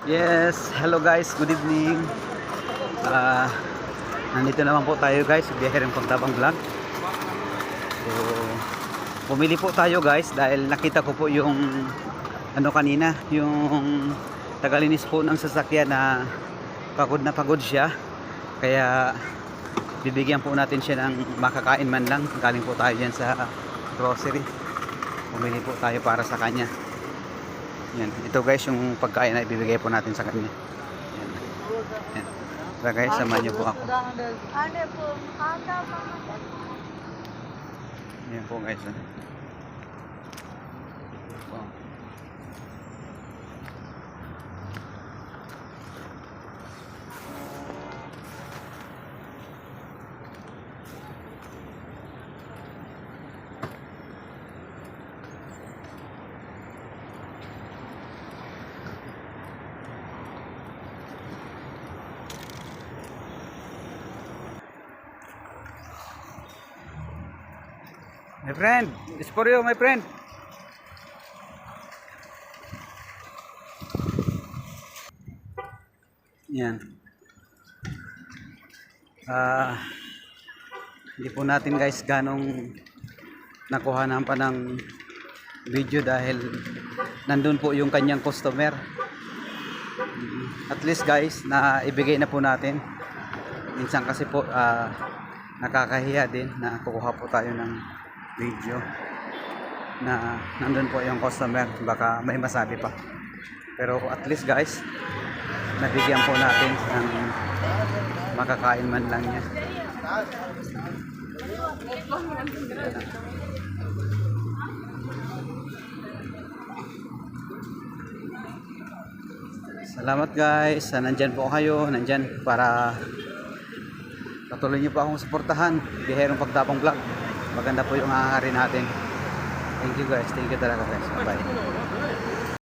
Yes, hello guys, good evening. Ah, Nandito naman po tayo guys, biyahe rin pagtabang vlog. So, pumili po tayo guys dahil nakita ko po yung kanina, yung tagalinis po ng sasakyan na pagod siya. Kaya bibigyan po natin siya ng makakain man lang. Galing po tayo diyan sa grocery. Pumili po tayo para sa kanya. Yan. Ito guys yung pagkain na ibibigay po natin sa kanya. Yan. Yan. Tara guys, samahan niyo po ako. Yan po guys. Wow. My friend, it's for you, my friend. Yan. Hindi po natin guys ganong nakuhanan pa ng video dahil nandun po yung kanyang customer. At least guys, na ibigay na po natin. Minsan kasi po nakakahiya din na kukuha po tayo ng video na nandun po yung customer, baka may masabi pa, pero at least guys nabigyan po natin ng makakain man lang niya. Salamat guys, nandyan po kayo, nandyan para patuloy niyo po akong suportahan. Biherong Pagtapang Vlog, maganda po yung hangarin natin. Thank you guys, thank you talaga guys, bye bye.